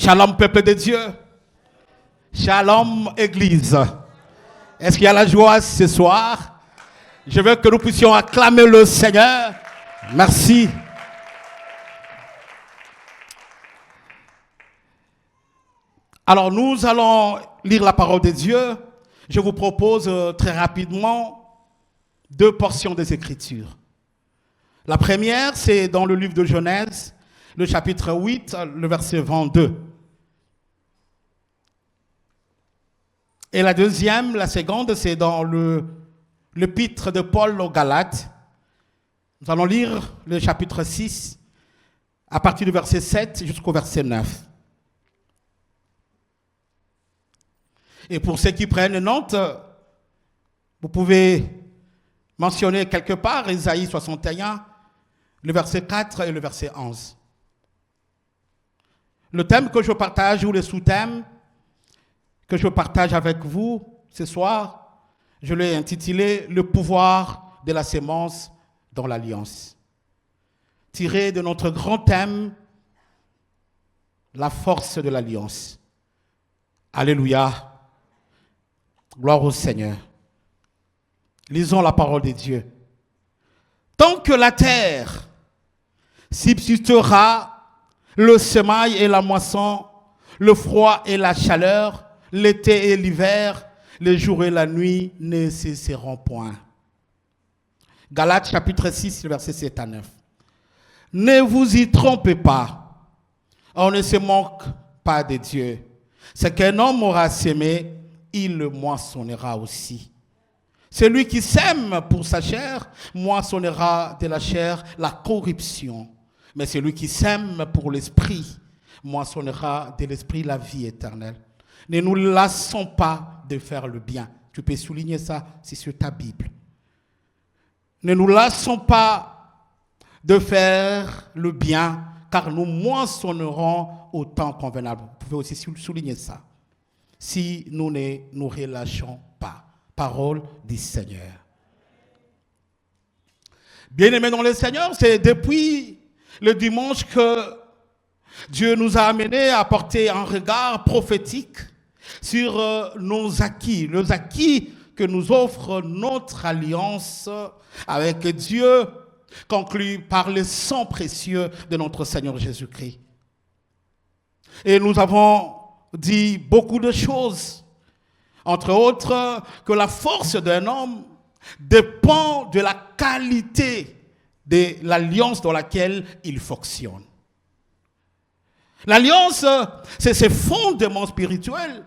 Shalom, peuple de Dieu. Shalom, Église. Est-ce qu'il y a la joie ce soir? Je veux que nous puissions acclamer le Seigneur. Merci. Alors, nous allons lire la parole de Dieu. Je vous propose très rapidement 2 portions des Écritures. La première, c'est dans le livre de Genèse, le chapitre 8, le verset 22. Et la deuxième, la seconde, c'est dans l'épître de Paul aux Galates. Nous allons lire le chapitre 6, à partir du verset 7 jusqu'au verset 9. Et pour ceux qui prennent note, vous pouvez mentionner quelque part Ésaïe 61, le verset 4 et le verset 11. Le thème que je partage ou le sous-thème que je partage avec vous ce soir, je l'ai intitulé « Le pouvoir de la sémence dans l'alliance ». Tiré de notre grand thème, la force de l'alliance. Alléluia. Gloire au Seigneur. Lisons la parole de Dieu. Tant que la terre subsistera, le semail et la moisson, le froid et la chaleur, l'été et l'hiver, les jours et la nuit ne cesseront point. Galates chapitre 6, versets 7 à 9. Ne vous y trompez pas, on ne se moque pas de Dieu. Ce qu'un homme aura sémé, il le moissonnera aussi. Celui qui sème pour sa chair, moissonnera de la chair la corruption. Mais celui qui sème pour l'esprit, moissonnera de l'esprit la vie éternelle. Ne nous lassons pas de faire le bien. Tu peux souligner ça, c'est sur ta Bible. Ne nous lassons pas de faire le bien, car nous moissonnerons au temps convenable. Vous pouvez aussi souligner ça. Si nous ne nous relâchons pas. Parole du Seigneur. Bien-aimés dans le Seigneur, c'est depuis le dimanche que Dieu nous a amenés à porter un regard prophétique sur nos acquis que nous offre notre alliance avec Dieu, conclue par le sang précieux de notre Seigneur Jésus-Christ. Et nous avons dit beaucoup de choses, entre autres que la force d'un homme dépend de la qualité de l'alliance dans laquelle il fonctionne. L'alliance, c'est ces fondements spirituels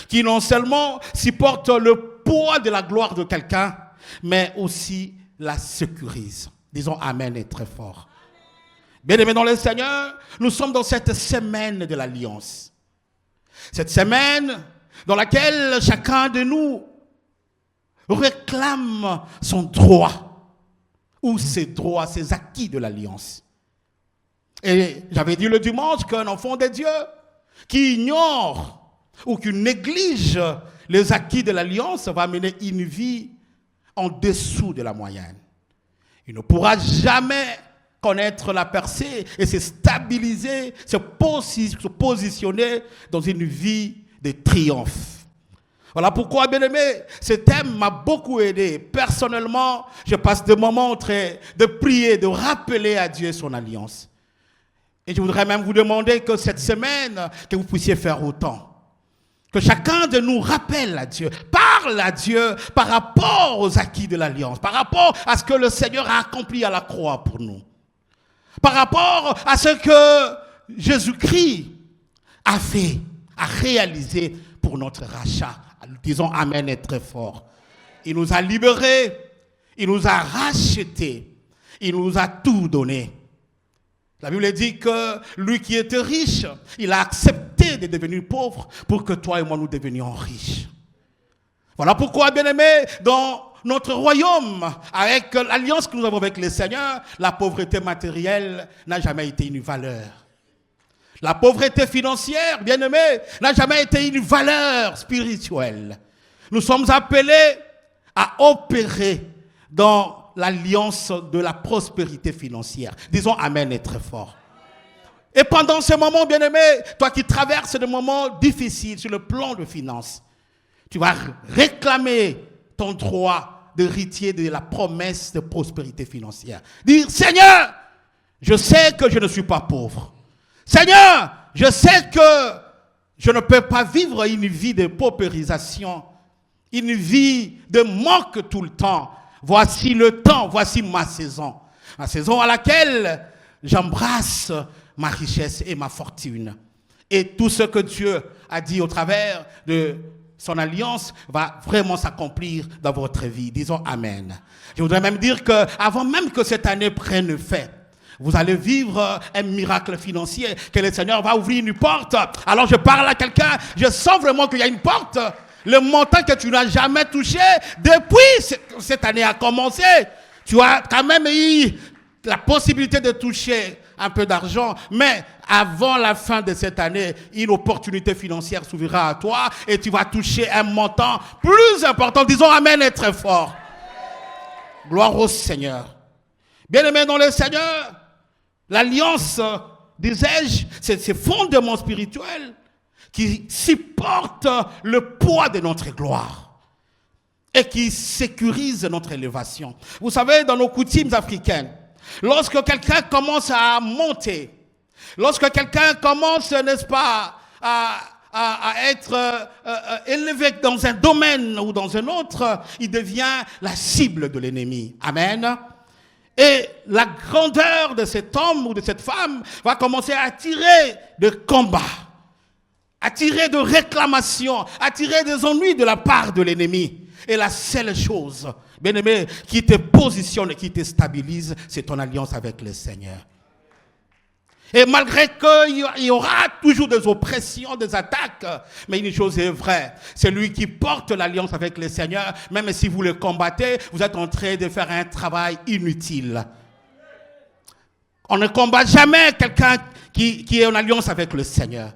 qui non seulement supportent le poids de la gloire de quelqu'un, mais aussi la sécurisent. Disons Amen et très fort. Bien-aimés dans le Seigneur, nous sommes dans cette semaine de l'alliance. Cette semaine dans laquelle chacun de nous réclame son droit ou ses droits, ses acquis de l'alliance. Et j'avais dit le dimanche qu'un enfant de Dieu qui ignore ou qui néglige les acquis de l'alliance va mener une vie en dessous de la moyenne. Il ne pourra jamais connaître la percée et se stabiliser, se positionner dans une vie de triomphe. Voilà pourquoi, bien-aimé, ce thème m'a beaucoup aidé. Personnellement, je passe des moments de prier, de rappeler à Dieu son alliance. Et je voudrais même vous demander que cette semaine, que vous puissiez faire autant. Que chacun de nous rappelle à Dieu, parle à Dieu par rapport aux acquis de l'alliance, par rapport à ce que le Seigneur a accompli à la croix pour nous, par rapport à ce que Jésus-Christ a fait, a réalisé pour notre rachat. Disons Amen et très fort. Il nous a libérés, il nous a rachetés, il nous a tout donné. La Bible dit que lui qui était riche, il a accepté de devenir pauvre pour que toi et moi nous devenions riches. Voilà pourquoi, bien-aimés, dans notre royaume, avec l'alliance que nous avons avec le Seigneur, la pauvreté matérielle n'a jamais été une valeur. La pauvreté financière, bien-aimés, n'a jamais été une valeur spirituelle. Nous sommes appelés à opérer dans l'alliance de la prospérité financière. Disons Amen et très fort. Et pendant ce moment, bien-aimé, toi qui traverses des moments difficiles sur le plan de finances, tu vas réclamer ton droit d'héritier de la promesse de prospérité financière. Dire, Seigneur, je sais que je ne suis pas pauvre. Seigneur, je sais que je ne peux pas vivre une vie de paupérisation, une vie de manque tout le temps. Voici le temps, voici ma saison. La saison à laquelle j'embrasse ma richesse et ma fortune. Et tout ce que Dieu a dit au travers de son alliance va vraiment s'accomplir dans votre vie. Disons Amen. Je voudrais même dire qu'avant même que cette année prenne fin, vous allez vivre un miracle financier, que le Seigneur va ouvrir une porte. Alors je parle à quelqu'un, je sens vraiment qu'il y a une porte. Le montant que tu n'as jamais touché depuis cette année a commencé. Tu as quand même eu la possibilité de toucher un peu d'argent, mais avant la fin de cette année, une opportunité financière s'ouvrira à toi et tu vas toucher un montant plus important. Disons Amen et très fort. Gloire au Seigneur. Bien-aimés dans le Seigneur, l'alliance, disais-je, c'est ces fondements spirituels qui supportent le poids de notre gloire et qui sécurisent notre élévation. Vous savez, dans nos coutumes africaines, lorsque quelqu'un commence à monter, lorsque quelqu'un commence, n'est-ce pas, à être élevé dans un domaine ou dans un autre, il devient la cible de l'ennemi. Amen. Et la grandeur de cet homme ou de cette femme va commencer à attirer de combats, attirer de réclamations, attirer des ennuis de la part de l'ennemi. Et la seule chose, bien-aimé, qui te positionne et qui te stabilise, c'est ton alliance avec le Seigneur. Et malgré qu'il y aura toujours des oppressions, des attaques, mais une chose est vraie, c'est lui qui porte l'alliance avec le Seigneur, même si vous le combattez, vous êtes en train de faire un travail inutile. On ne combat jamais quelqu'un qui est en alliance avec le Seigneur.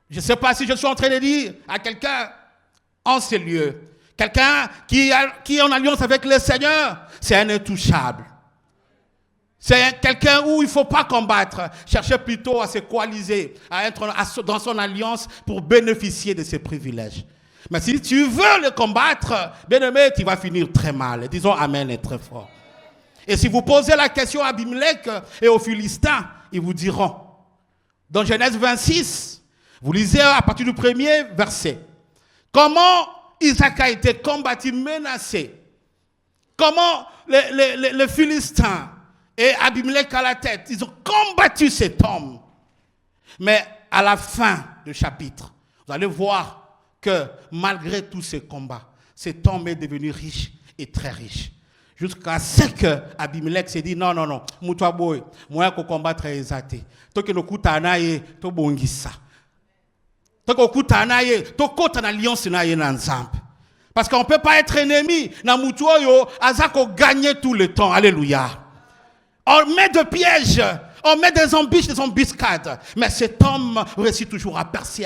Je ne sais pas si je suis en train de dire à quelqu'un en ces lieux, quelqu'un qui est en alliance avec le Seigneur, c'est un intouchable. C'est quelqu'un où il ne faut pas combattre. Cherchez plutôt à se coaliser, à être dans son alliance pour bénéficier de ses privilèges. Mais si tu veux le combattre, bien aimé, tu vas finir très mal. Disons Amen et très fort. Et si vous posez la question à Abimelech et aux Philistins, ils vous diront, dans Genèse 26, vous lisez à partir du premier verset, comment Isaac a été combattu, menacé. Comment les Philistins et Abimelech à la tête, ils ont combattu cet homme. Mais à la fin du chapitre, vous allez voir que malgré tous ces combats, cet homme est devenu riche et très riche. Jusqu'à ce que Abimelech s'est dit non, moutoua boy, moi je combattre Esaté. Toi que nous coutanaye, toi bongissa. Toi que coutanaye, toi côté en alliance naye nanzamp. Parce qu'on ne peut pas être ennemi. Na moutoua yo, azako gagner tout le temps. Alléluia. On met des pièges, on met des embûches, des embuscades. Mais cet homme réussit toujours à percer,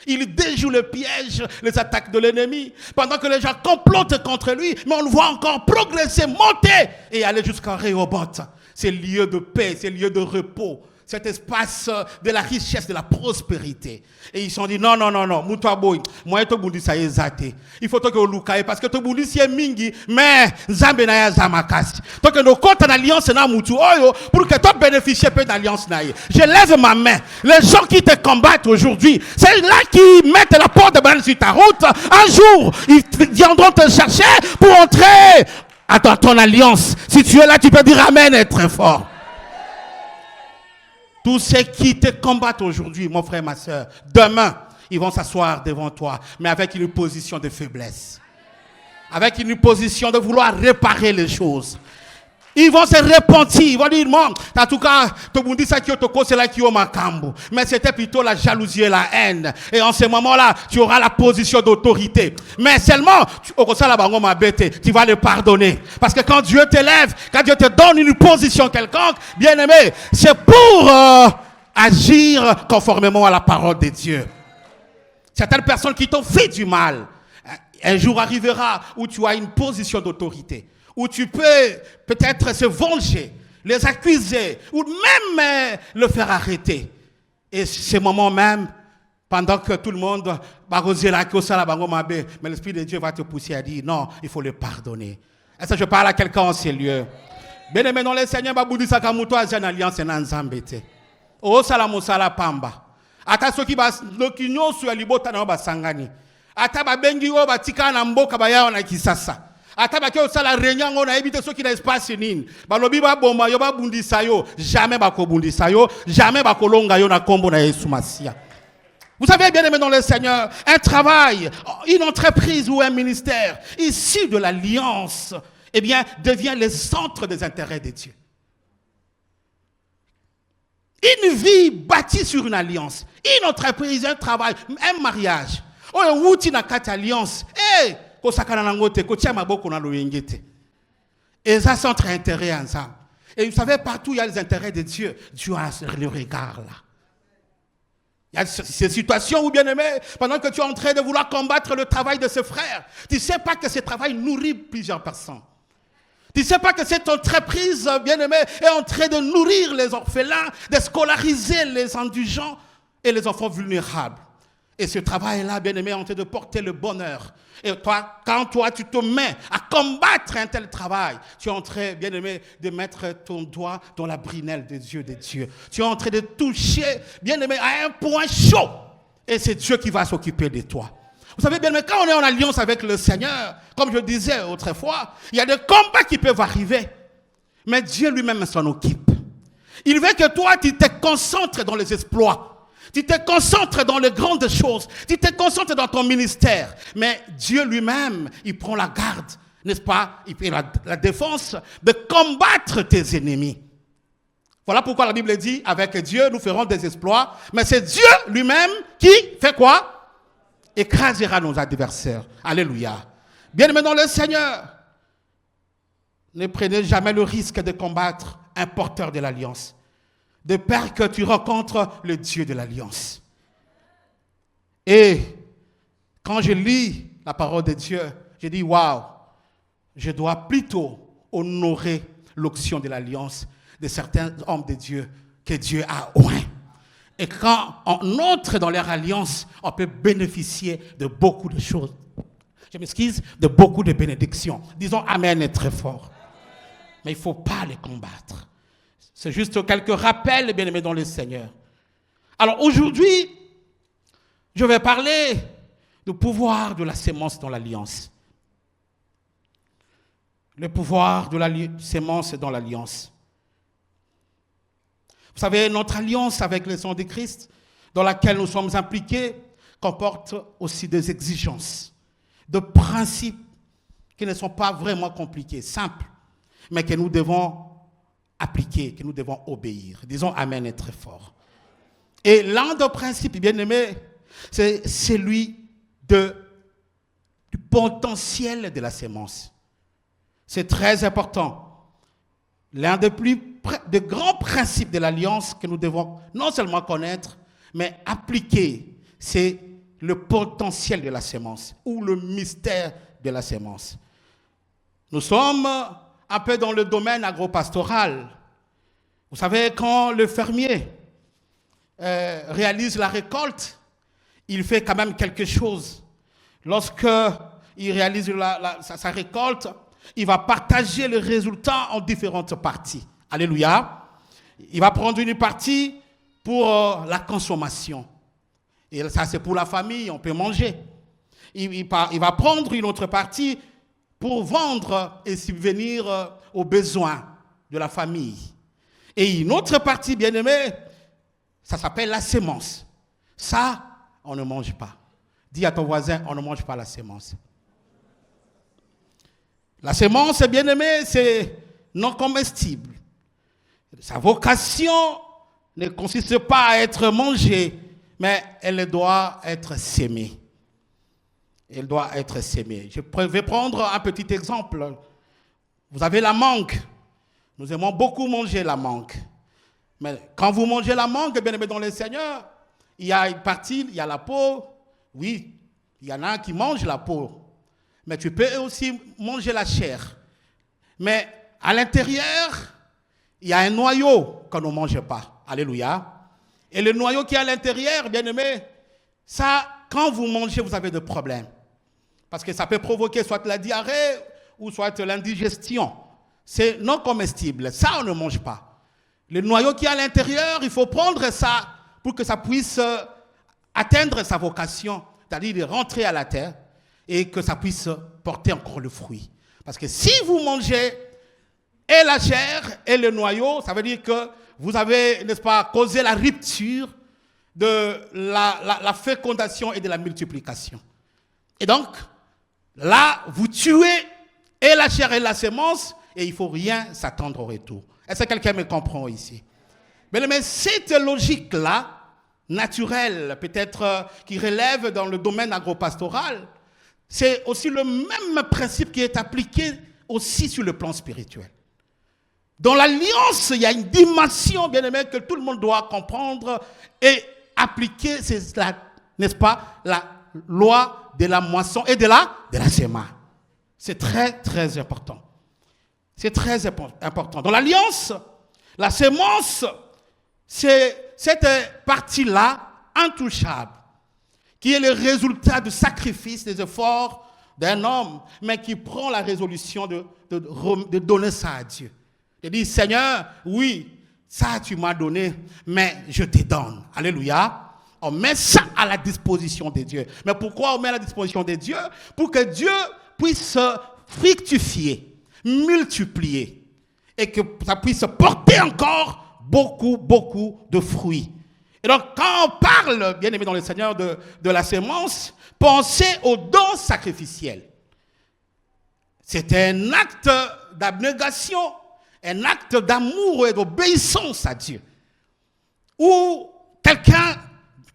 Il déjoue le piège, les attaques de l'ennemi. Pendant que les gens complotent contre lui, mais on le voit encore progresser, monter et aller jusqu'à Rehoboth. C'est lieu de paix, c'est lieu de repos. Cet espace de la richesse, de la prospérité. Et ils se sont dit, non, moutoua boy, moi, to bundi sa ezate. Il faut que vous lukaye, parce que to bundi si mingi, mais zambe na ya zamakas. Donc, nos comptes en alliance na moutou oyo, pour que tu bénéficies peu d'alliance na ye. Je lève ma main. Les gens qui te combattent aujourd'hui, c'est là qui mettent la porte de banane sur ta route. Un jour, ils viendront te chercher pour entrer à ton alliance. Si tu es là, tu peux dire Amen et très fort. Tous ceux qui te combattent aujourd'hui, mon frère, ma soeur, demain, ils vont s'asseoir devant toi, mais avec une position de faiblesse. Avec une position de vouloir réparer les choses. Ils vont se repentir, ils vont dire, non, en tout cas, c'est là qui est macambo. Mais c'était plutôt la jalousie et la haine. Et en ce moment-là, tu auras la position d'autorité. Mais seulement, tu vas le pardonner. Parce que quand Dieu t'élève, quand Dieu te donne une position quelconque, bien aimé, c'est pour agir conformément à la parole de Dieu. Certaines personnes qui t'ont fait du mal, un jour arrivera où tu as une position d'autorité. Où tu peux peut-être se venger. les accuser, ou même le faire arrêter. Et ce moment même, pendant que tout le monde va oser la mais l'Esprit de Dieu va te pousser à dire non, il faut le pardonner. Est-ce que je parle à quelqu'un en ces lieux? Bien aimé dans le Seigneur, Baboudisa Kamuto a une alliance en Nzambete. Oh Salamosala Pamba. Ata soki ba lokinyo su alibota na ba sangani. Ata ba bengi o ba tika na mboka ba yao na kisasa. Ata ba ke o sala réunion on a évité soki na espace nini. Ba lobi ba bomba yo ba bundisa yo, jamais ba ko bundisa yo, jamais ba kolonga yo na kombo na Yesu Masia. Vous savez, bien aimé dans le Seigneur, un travail, une entreprise ou un ministère issu de l'alliance, eh bien, devient le centre des intérêts de Dieu. Une vie bâtie sur une alliance, une entreprise, un travail, un mariage. Oh, outi na kati alliance. Eh, ko sakana nangote, ko tia maboko na loyengete. Et ça centre intérêt ensemble. Et vous savez, partout il y a les intérêts de Dieu. Dieu a le regard là. Il y a ces situations où, bien aimé, pendant que tu es en train de vouloir combattre le travail de ce frère, tu ne sais pas que ce travail nourrit plusieurs personnes. Tu ne sais pas que cette entreprise, bien aimé, est en train de nourrir les orphelins, de scolariser les indigents et les enfants vulnérables. Et ce travail-là, bien aimé, est en train de porter le bonheur. Et toi, quand toi, tu te mets à combattre un tel travail, tu es en train, bien aimé, de mettre ton doigt dans la brinelle de Dieu, de Dieu. Tu es en train de toucher, bien aimé, à un point chaud. Et c'est Dieu qui va s'occuper de toi. Vous savez, bien aimé, quand on est en alliance avec le Seigneur, comme je disais autrefois, il y a des combats qui peuvent arriver. Mais Dieu lui-même s'en occupe. Il veut que toi, tu te concentres dans les exploits. Tu te concentres dans les grandes choses. Tu te concentres dans ton ministère. Mais Dieu lui-même, il prend la garde, n'est-ce pas? Il fait la défense de combattre tes ennemis. Voilà pourquoi la Bible dit, avec Dieu, nous ferons des exploits. Mais c'est Dieu lui-même qui fait quoi? Écrasera nos adversaires. Alléluia. Bien-aimés dans le Seigneur, ne prenez jamais le risque de combattre un porteur de l'alliance. De peur que tu rencontres le Dieu de l'alliance. Et quand je lis la parole de Dieu, je dis, waouh, je dois plutôt honorer l'onction de l'alliance de certains hommes de Dieu que Dieu a oint. Et quand on entre dans leur alliance, on peut bénéficier de beaucoup de choses. Je m'excuse, de beaucoup de bénédictions. Disons Amen est très fort. Mais il ne faut pas les combattre. C'est juste quelques rappels, bien aimés dans le Seigneur. Alors aujourd'hui, je vais parler du pouvoir de la sémence dans l'alliance. Le pouvoir de la sémence dans l'alliance. Vous savez, notre alliance avec le sang de Christ, dans laquelle nous sommes impliqués, comporte aussi des exigences, de principes qui ne sont pas vraiment compliqués, simples, mais que nous devons appliquer, que nous devons obéir. Disons Amen est très fort. Et l'un des principes, bien aimé, c'est celui du potentiel de la sémence. C'est très important. L'un des grands principes de l'alliance que nous devons non seulement connaître, mais appliquer, c'est le potentiel de la sémence ou le mystère de la sémence. Nous sommes un peu dans le domaine agropastoral. Vous savez, quand le fermier réalise la récolte, il fait quand même quelque chose. Lorsqu'il réalise sa récolte, il va partager le résultat en différentes parties. Alléluia. Il va prendre une partie pour la consommation. Et ça, c'est pour la famille, on peut manger. Il va prendre une autre partie pour vendre et subvenir aux besoins de la famille. Et une autre partie, bien aimée, ça s'appelle la sémence. Ça, on ne mange pas. Dis à ton voisin, on ne mange pas la sémence. La sémence, bien aimée, c'est non comestible. Sa vocation ne consiste pas à être mangée, mais elle doit être sémée. Elle doit être sémée. Je vais prendre un petit exemple. Vous avez la mangue. Nous aimons beaucoup manger la mangue. Mais quand vous mangez la mangue, bien aimé dans le Seigneur, il y a une partie, il y a la peau. Oui, il y en a qui mangent la peau. Mais tu peux aussi manger la chair. Mais à l'intérieur, il y a un noyau qu'on ne mange pas. Alléluia. Et le noyau qui est à l'intérieur, bien aimé, ça, quand vous mangez, vous avez des problèmes. Parce que ça peut provoquer soit la diarrhée ou soit l'indigestion. C'est non comestible. Ça, on ne mange pas. Le noyau qui est à l'intérieur, il faut prendre ça pour que ça puisse atteindre sa vocation, c'est-à-dire de rentrer à la terre et que ça puisse porter encore le fruit. Parce que si vous mangez et la chair et le noyau, ça veut dire que vous avez, n'est-ce pas, causé la rupture de la fécondation et de la multiplication. Et donc, là, vous tuez et la chair et la sémence et il ne faut rien s'attendre au retour. Est-ce que quelqu'un me comprend ici? Mais cette logique-là, naturelle, peut-être qui relève dans le domaine agropastoral, c'est aussi le même principe qui est appliqué aussi sur le plan spirituel. Dans l'alliance, il y a une dimension, bien aimé, que tout le monde doit comprendre et appliquer, c'est la, n'est-ce pas, la loi de la moisson et de la sémence. C'est très, très important. C'est très important. Dans l'alliance, la sémence, c'est cette partie-là, intouchable, qui est le résultat du sacrifice, des efforts d'un homme, mais qui prend la résolution de donner ça à Dieu. De dire, Seigneur, oui, ça tu m'as donné, mais je te donne. Alléluia. On met ça à la disposition de Dieu. Mais pourquoi on met à la disposition de Dieu? Pour que Dieu puisse fructifier, multiplier, et que ça puisse porter encore beaucoup de fruits. Et donc, quand on parle, bien aimé dans le Seigneur, de la sémence, pensez au don sacrificiel. C'est un acte d'abnégation, un acte d'amour et d'obéissance à Dieu. Où quelqu'un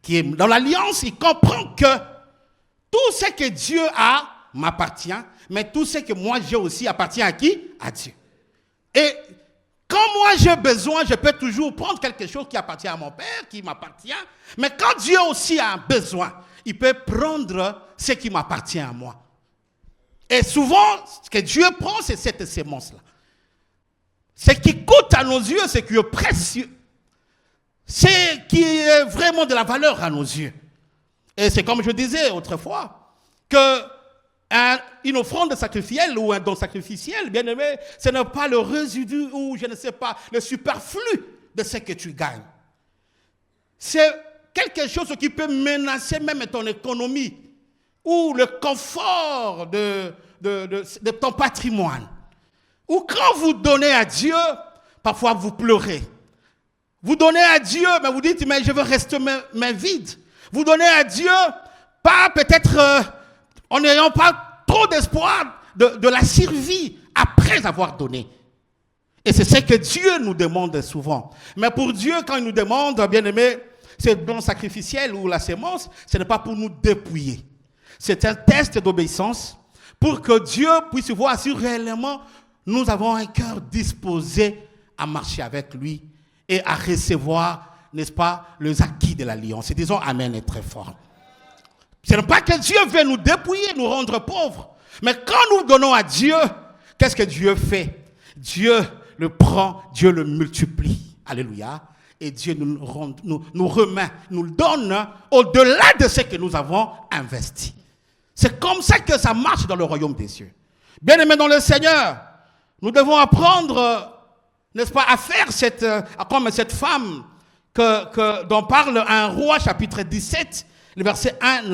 qui est dans l'alliance, il comprend que tout ce que Dieu a m'appartient, mais tout ce que moi j'ai aussi appartient à qui? À Dieu. Et quand moi j'ai besoin, je peux toujours prendre quelque chose qui appartient à mon père, qui m'appartient. Mais quand Dieu aussi a besoin, il peut prendre ce qui m'appartient à moi. Et souvent, ce que Dieu prend, c'est cette sémence-là. Ce qui coûte à nos yeux, ce qui est précieux. Ce qui est vraiment de la valeur à nos yeux. Et c'est comme je disais autrefois, que une offrande sacrificielle ou un don sacrificiel, bien aimé, ce n'est pas le résidu ou je ne sais pas, le superflu de ce que tu gagnes. C'est quelque chose qui peut menacer même ton économie ou le confort de ton patrimoine. Ou quand vous donnez à Dieu, parfois vous pleurez. Vous donnez à Dieu, mais vous dites, mais je veux rester main vide. Vous donnez à Dieu, pas peut-être en n'ayant pas trop d'espoir de la survie après avoir donné. Et c'est ce que Dieu nous demande souvent. Mais pour Dieu, quand il nous demande, bien aimé, ce don sacrificiel ou la sémence, ce n'est pas pour nous dépouiller. C'est un test d'obéissance pour que Dieu puisse voir si réellement nous avons un cœur disposé à marcher avec lui et à recevoir, n'est-ce pas, les acquis de l'alliance. Et disons Amen est très fort. Ce n'est pas que Dieu veut nous dépouiller, nous rendre pauvres. Mais quand nous donnons à Dieu, qu'est-ce que Dieu fait? Dieu le prend, Dieu le multiplie. Alléluia. Et Dieu nous remet, nous le donne au-delà de ce que nous avons investi. C'est comme ça que ça marche dans le royaume des cieux. Bien aimés dans le Seigneur, nous devons apprendre, n'est-ce pas, à faire comme cette femme dont parle un roi, chapitre 17, le verset 1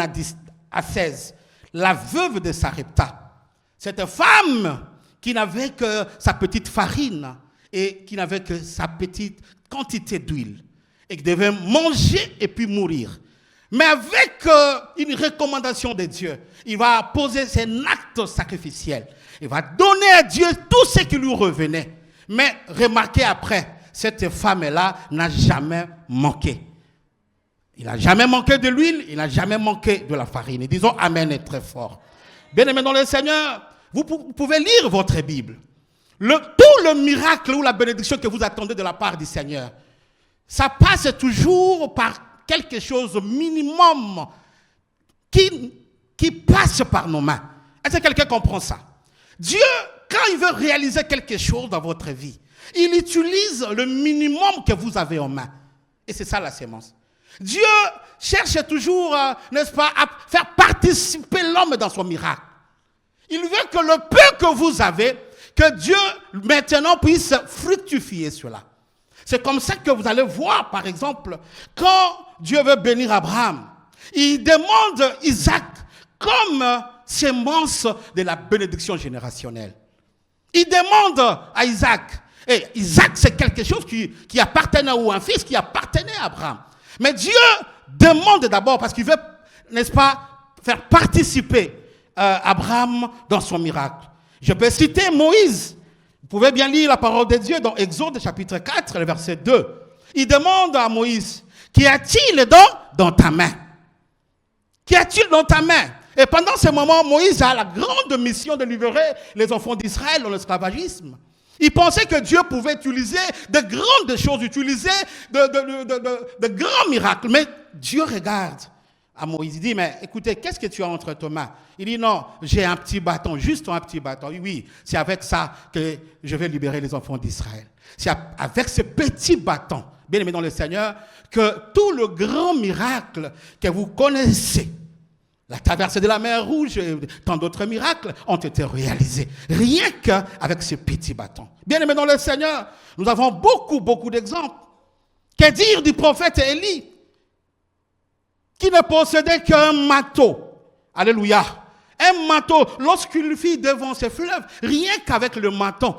à 16. La veuve de Sarepta. Cette femme qui n'avait que sa petite farine et qui n'avait que sa petite quantité d'huile et qui devait manger et puis mourir. Mais avec une recommandation de Dieu, il va poser un acte sacrificiel. Il va donner à Dieu tout ce qui lui revenait. Mais remarquez après, cette femme-là n'a jamais manqué. Il n'a jamais manqué de l'huile, il n'a jamais manqué de la farine. Et disons Amen est très fort. Bien aimé dans le Seigneur, vous pouvez lire votre Bible. Tout le miracle ou la bénédiction que vous attendez de la part du Seigneur, ça passe toujours par quelque chose minimum qui passe par nos mains. Est-ce que quelqu'un comprend ça? Dieu, quand il veut réaliser quelque chose dans votre vie, Il utilise le minimum que vous avez en main. Et c'est ça la sémence. Dieu cherche toujours, n'est-ce pas, à faire participer l'homme dans son miracle. Il veut que le peu que vous avez, que Dieu maintenant puisse fructifier cela. C'est comme ça que vous allez voir, par exemple, quand Dieu veut bénir Abraham, il demande Isaac comme sémence de la bénédiction générationnelle. Il demande à Isaac, et Isaac c'est quelque chose qui appartenait, ou un fils qui appartenait à Abraham. Mais Dieu demande d'abord, parce qu'il veut, n'est-ce pas, faire participer Abraham dans son miracle. Je peux citer Moïse. Vous pouvez bien lire la parole de Dieu dans Exode chapitre 4, le verset 2. Il demande à Moïse, qu'y a-t-il dans ta main? Qu'y a-t-il dans ta main? Et pendant ce moment, Moïse a la grande mission de libérer les enfants d'Israël dans l'esclavagisme. Il pensait que Dieu pouvait utiliser de grandes choses, utiliser de grands miracles. Mais Dieu regarde à Moïse, il dit, mais écoutez, qu'est-ce que tu as entre tes mains? Il dit, non, j'ai un petit bâton, juste un petit bâton. Oui, c'est avec ça que je vais libérer les enfants d'Israël. C'est avec ce petit bâton, bien aimé dans le Seigneur, que tout le grand miracle que vous connaissez, la traversée de la mer Rouge et tant d'autres miracles ont été réalisés. Rien qu'avec ce petit bâton. Bien aimé dans le Seigneur, nous avons beaucoup d'exemples. Que dire du prophète Élie, qui ne possédait qu'un manteau? Alléluia. Un manteau, lorsqu'il fit devant ces fleuves, rien qu'avec le manteau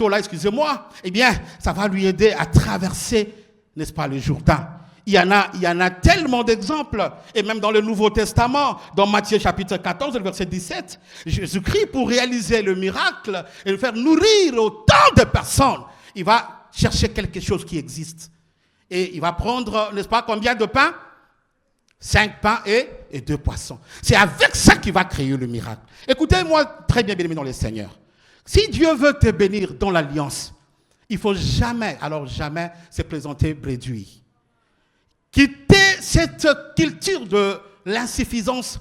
là, excusez-moi, eh bien, ça va lui aider à traverser, n'est-ce pas, le Jourdain. Il y en a tellement d'exemples, et même dans le Nouveau Testament, dans Matthieu chapitre 14, le verset 17, Jésus-Christ, pour réaliser le miracle et le faire nourrir autant de personnes, il va chercher quelque chose qui existe. Et il va prendre, n'est-ce pas, combien de pains? 5 pains et 2 poissons. C'est avec ça qu'il va créer le miracle. Écoutez-moi très bien, bien-aimé dans le Seigneur. Si Dieu veut te bénir dans l'alliance, il ne faut jamais, alors jamais, se présenter bréduit. Quitter cette culture de l'insuffisance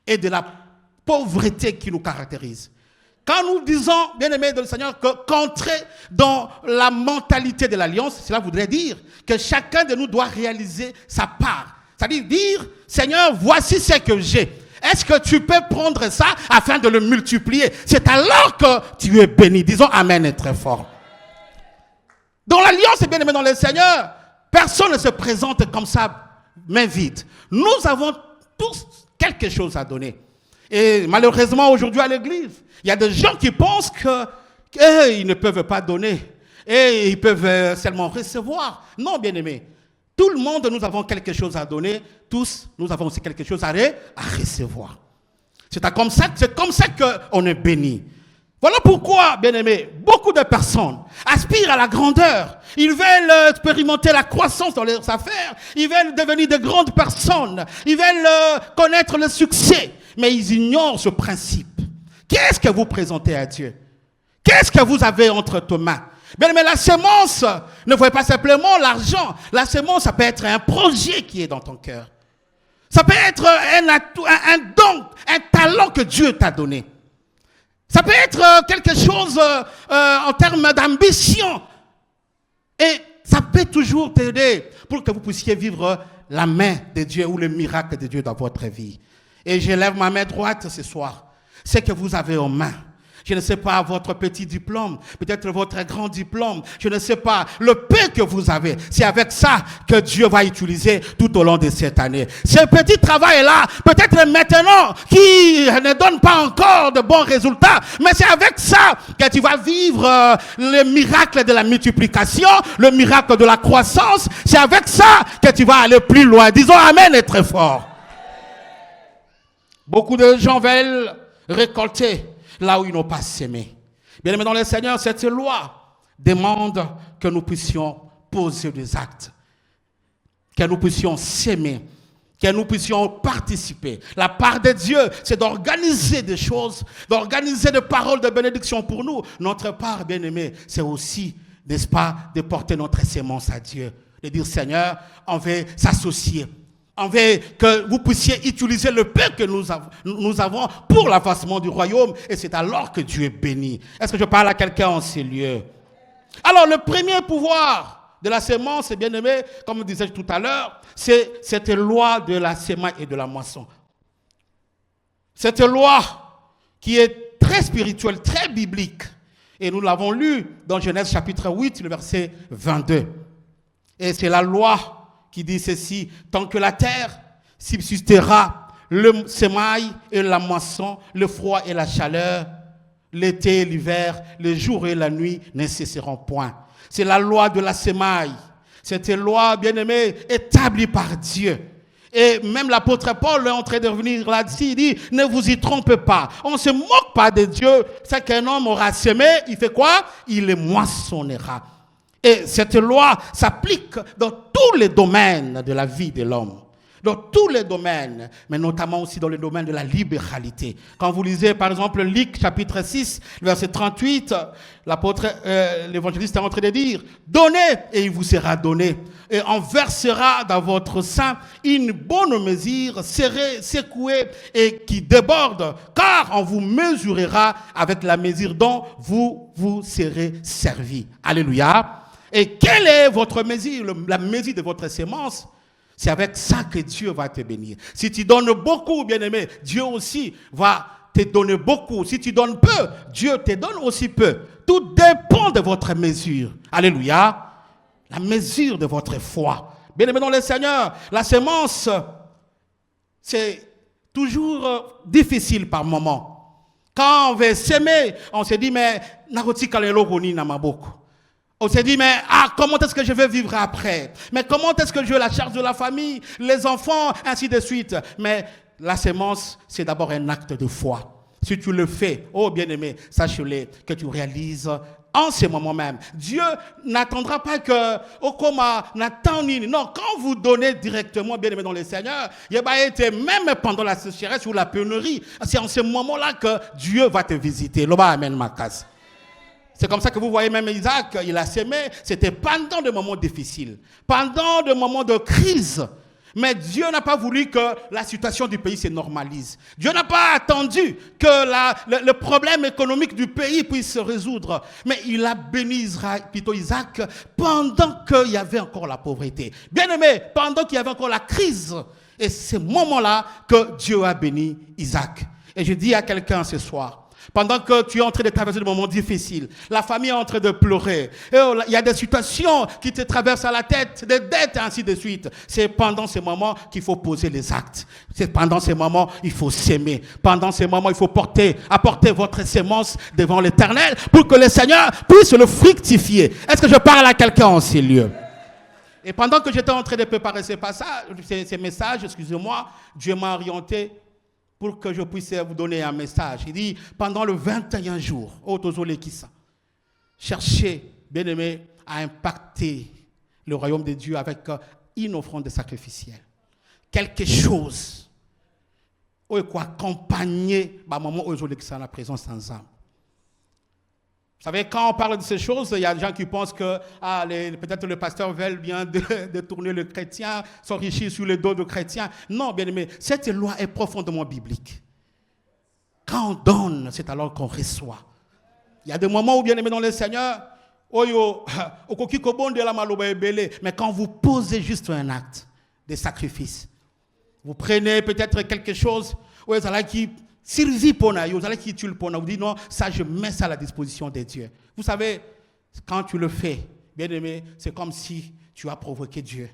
et de la pauvreté qui nous caractérise. Quand nous disons, bien-aimés dans le Seigneur, qu'entrer dans la mentalité de l'alliance, cela voudrait dire que chacun de nous doit réaliser sa part. C'est-à-dire dire, Seigneur, voici ce que j'ai. Est-ce que tu peux prendre ça afin de le multiplier? C'est alors que tu es béni. Disons Amen très fort. Dans l'alliance, bien-aimé dans le Seigneur, personne ne se présente comme ça, main vide. Nous avons tous quelque chose à donner. Et malheureusement, aujourd'hui à l'église, il y a des gens qui pensent qu'ils ne peuvent pas donner. Et ils peuvent seulement recevoir. Non, bien-aimé. Tout le monde, nous avons quelque chose à donner. Tous, nous avons aussi quelque chose à recevoir. C'est comme ça qu'on est béni. Voilà pourquoi, bien-aimés, beaucoup de personnes aspirent à la grandeur. Ils veulent expérimenter la croissance dans leurs affaires. Ils veulent devenir de grandes personnes. Ils veulent connaître le succès. Mais ils ignorent ce principe. Qu'est-ce que vous présentez à Dieu? Qu'est-ce que vous avez entre vos mains? Bien, mais la sémence ne voit pas simplement l'argent. La sémence, ça peut être un projet qui est dans ton cœur. Ça peut être un don, un talent que Dieu t'a donné. Ça peut être quelque chose en termes d'ambition. Et ça peut toujours t'aider pour que vous puissiez vivre la main de Dieu ou le miracle de Dieu dans votre vie. Et je lève ma main droite ce soir. C'est que vous avez en main. Je ne sais pas votre petit diplôme, peut-être votre grand diplôme, je ne sais pas, le peu que vous avez, c'est avec ça que Dieu va utiliser tout au long de cette année. Ce petit travail-là, peut-être maintenant, qui ne donne pas encore de bons résultats, mais c'est avec ça que tu vas vivre le miracle de la multiplication, le miracle de la croissance, c'est avec ça que tu vas aller plus loin. Disons Amen et très fort. Beaucoup de gens veulent récolter là où ils n'ont pas sémé. Bien aimé dans le Seigneur, cette loi demande que nous puissions poser des actes, que nous puissions s'aimer, que nous puissions participer. La part de Dieu, c'est d'organiser des choses, d'organiser des paroles de bénédiction pour nous. Notre part, bien aimé, c'est aussi, n'est-ce pas, de porter notre sémence à Dieu. De dire, Seigneur, on veut s'associer. On veut que vous puissiez utiliser le peu que nous avons pour l'avancement du royaume. Et c'est alors que Dieu est béni. Est-ce que je parle à quelqu'un en ces lieux? Alors, le premier pouvoir de la sémence, bien aimé, comme disais-je tout à l'heure, c'est cette loi de la semaille et de la moisson. Cette loi qui est très spirituelle, très biblique. Et nous l'avons lu dans Genèse chapitre 8, le verset 22. Et c'est la loi qui dit ceci: tant que la terre subsistera, le semail et la moisson, le froid et la chaleur, l'été et l'hiver, le jour et la nuit ne cesseront point. C'est la loi de la semaille. Cette loi, bien aimée, établie par Dieu. Et même l'apôtre Paul est en train de revenir là-dessus, il dit, ne vous y trompez pas. On ne se moque pas de Dieu. C'est qu'un homme aura semé, il fait quoi? Il les moissonnera. Et cette loi s'applique dans tous les domaines de la vie de l'homme. Dans tous les domaines, mais notamment aussi dans le domaine de la libéralité. Quand vous lisez par exemple Luc chapitre 6, verset 38, l'évangéliste est en train de dire, donnez et il vous sera donné. Et on versera dans votre sein une bonne mesure, serrée, secouée et qui déborde, car on vous mesurera avec la mesure dont vous vous serez servi. Alléluia. Et quelle est votre mesure, la mesure de votre sémence? C'est avec ça que Dieu va te bénir. Si tu donnes beaucoup, bien-aimé, Dieu aussi va te donner beaucoup. Si tu donnes peu, Dieu te donne aussi peu. Tout dépend de votre mesure. Alléluia. La mesure de votre foi. Bien-aimé dans le Seigneur, la sémence, c'est toujours difficile par moment. Quand on veut s'aimer, on se dit, mais on se dit, mais comment est-ce que je vais vivre après? Mais comment est-ce que je la charge de la famille, les enfants, ainsi de suite? Mais la sémence, c'est d'abord un acte de foi. Si tu le fais, oh bien-aimé, sache-le que tu réalises en ce moment même. Dieu n'attendra pas que, non, quand vous donnez directement, bien-aimé dans le Seigneur, il va être même pendant la sécheresse ou la pénurie, c'est en ce moment-là que Dieu va te visiter. Loba amen makas. C'est comme ça que vous voyez même Isaac, il a sémé, c'était pendant des moments difficiles, pendant des moments de crise. Mais Dieu n'a pas voulu que la situation du pays se normalise. Dieu n'a pas attendu que le problème économique du pays puisse se résoudre. Mais il a béni Isaac pendant qu'il y avait encore la pauvreté. Bien aimé, pendant qu'il y avait encore la crise. Et c'est ce moment-là que Dieu a béni Isaac. Et je dis à quelqu'un ce soir, pendant que tu es en train de traverser des moments difficiles, la famille est en train de pleurer, il y a des situations qui te traversent à la tête, des dettes et ainsi de suite. C'est pendant ces moments qu'il faut poser les actes. C'est pendant ces moments il faut s'aimer. Pendant ces moments il faut apporter votre sémence devant l'Éternel pour que le Seigneur puisse le fructifier. Est-ce que je parle à quelqu'un en ces lieux? Et pendant que j'étais en train de préparer ces messages, excusez-moi, Dieu m'a orienté pour que je puisse vous donner un message. Il dit, pendant le 21 jours, cherchez, bien-aimé, à impacter le royaume de Dieu avec une offrande sacrificielle. Quelque chose. Ou quoi accompagner la présence ensemble. Vous savez, quand on parle de ces choses, il y a des gens qui pensent que peut-être le pasteur veut bien de tourner le chrétien, s'enrichir sur le dos de chrétien. Non, bien aimé, cette loi est profondément biblique. Quand on donne, c'est alors qu'on reçoit. Il y a des moments où, bien aimé dans le Seigneur, mais quand vous posez juste un acte de sacrifice, vous prenez peut-être quelque chose, qui Sylvie Pona, vous allez qui tue le Pona, vous dites non, ça je mets ça à la disposition de Dieu. Vous savez, quand tu le fais, bien aimé, c'est comme si tu as provoqué Dieu.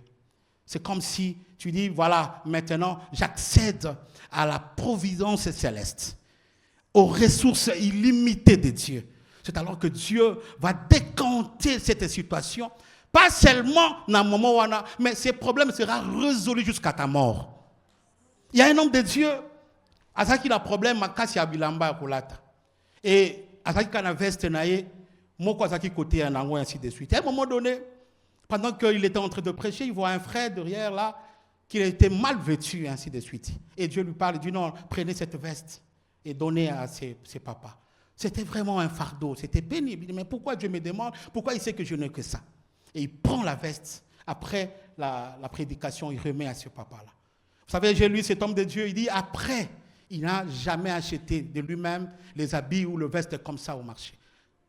C'est comme si tu dis, voilà, maintenant j'accède à la providence céleste, aux ressources illimitées de Dieu. C'est alors que Dieu va décanter cette situation, pas seulement dans le moment où on a, mais ces problèmes seront résolus jusqu'à ta mort. Il y a un homme de Dieu. Azaki a problème makasi ya bilamba kolata. Et Azaki kana veste naie, moko Azaki côté un ango ainsi de suite. À un moment donné, pendant qu'il était en train de prêcher, il voit un frère derrière là qui était mal vêtu ainsi de suite. Et Dieu lui parle, il dit non, prenez cette veste et donnez à ses papas. C'était vraiment un fardeau, c'était pénible. Il dit mais pourquoi Dieu me demande? Pourquoi il sait que je n'ai que ça? Et il prend la veste. Après la prédication, il remet à ce papa-là. Vous savez, j'ai lu cet homme de Dieu, il dit après, il n'a jamais acheté de lui-même les habits ou le veste comme ça au marché.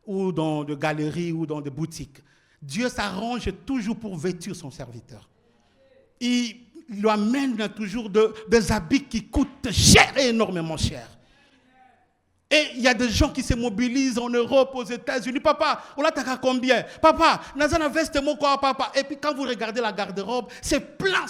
ou dans des galeries ou dans des boutiques. Dieu s'arrange toujours pour vêtir son serviteur. Il lui amène toujours des habits qui coûtent cher et énormément cher. Et il y a des gens qui se mobilisent en Europe, aux États-Unis. Papa, on l'a taqué combien? Papa, dans un veste, quoi, papa? Et puis quand vous regardez la garde-robe, c'est plein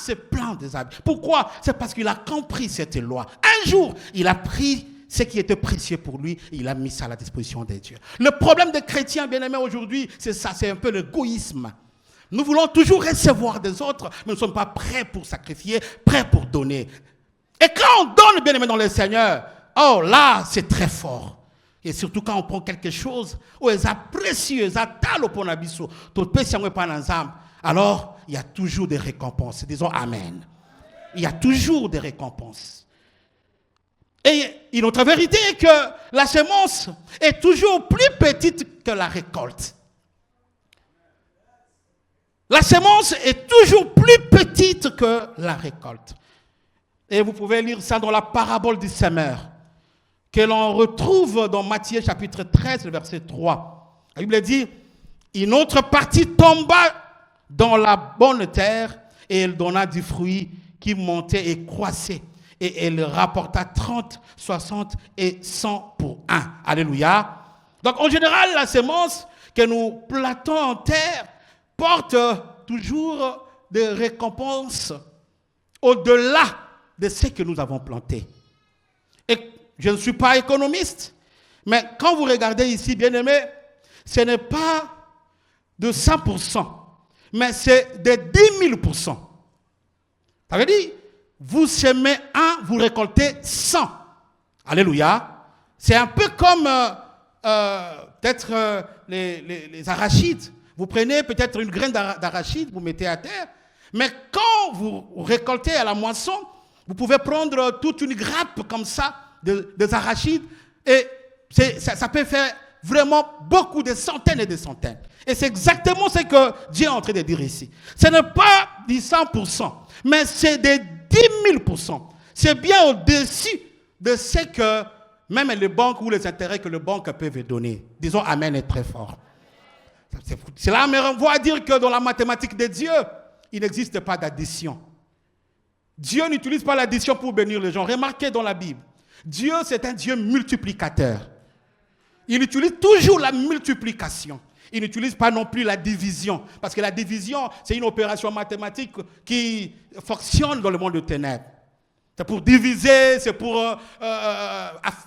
des habits. Pourquoi? C'est parce qu'il a compris cette loi. Un jour, il a pris ce qui était précieux pour lui, et il a mis ça à la disposition des dieux. Le problème des chrétiens, bien-aimés, aujourd'hui, c'est ça, c'est un peu l'égoïsme. Nous voulons toujours recevoir des autres, mais nous ne sommes pas prêts pour sacrifier, prêts pour donner. Et quand on donne, bien-aimés, dans le Seigneur, oh là, c'est très fort. Et surtout quand on prend quelque chose, où ils apprécient, ils attendent pour l'abisso, alors il y a toujours des récompenses. Disons Amen. Il y a toujours des récompenses. Et une autre vérité est que la semence est toujours plus petite que la récolte. La semence est toujours plus petite que la récolte. Et vous pouvez lire ça dans la parabole du semeur, que l'on retrouve dans Matthieu chapitre 13, verset 3. La Bible dit, une autre partie tomba dans la bonne terre et elle donna du fruit qui montait et croissait. Et elle rapporta 30, 60 et 100 pour un. Alléluia. Donc en général, la semence que nous plantons en terre porte toujours des récompenses au-delà de ce que nous avons planté. Et je ne suis pas économiste, mais quand vous regardez ici, bien-aimés, ce n'est pas de 100%, mais c'est de 10 000%. Ça veut dire, vous semez 1, vous récoltez 100. Alléluia. C'est un peu comme peut-être les arachides. Vous prenez peut-être une graine d'arachide, vous mettez à terre, mais quand vous récoltez à la moisson, vous pouvez prendre toute une grappe comme ça, des arachides, et ça peut faire vraiment beaucoup, de centaines et des centaines. Et c'est exactement ce que Dieu est en train de dire ici. Ce n'est pas du 100%, mais c'est des 10 000%. C'est bien au-dessus de ce que même les banques ou les intérêts que les banques peuvent donner. Disons Amen est très fort. Cela me renvoie à dire que dans la mathématique de Dieu, il n'existe pas d'addition. Dieu n'utilise pas l'addition pour bénir les gens. Remarquez dans la Bible, Dieu c'est un Dieu multiplicateur. Il utilise toujours la multiplication. Il n'utilise pas non plus la division. Parce que la division, c'est une opération mathématique qui fonctionne dans le monde de ténèbres. C'est pour diviser, c'est pour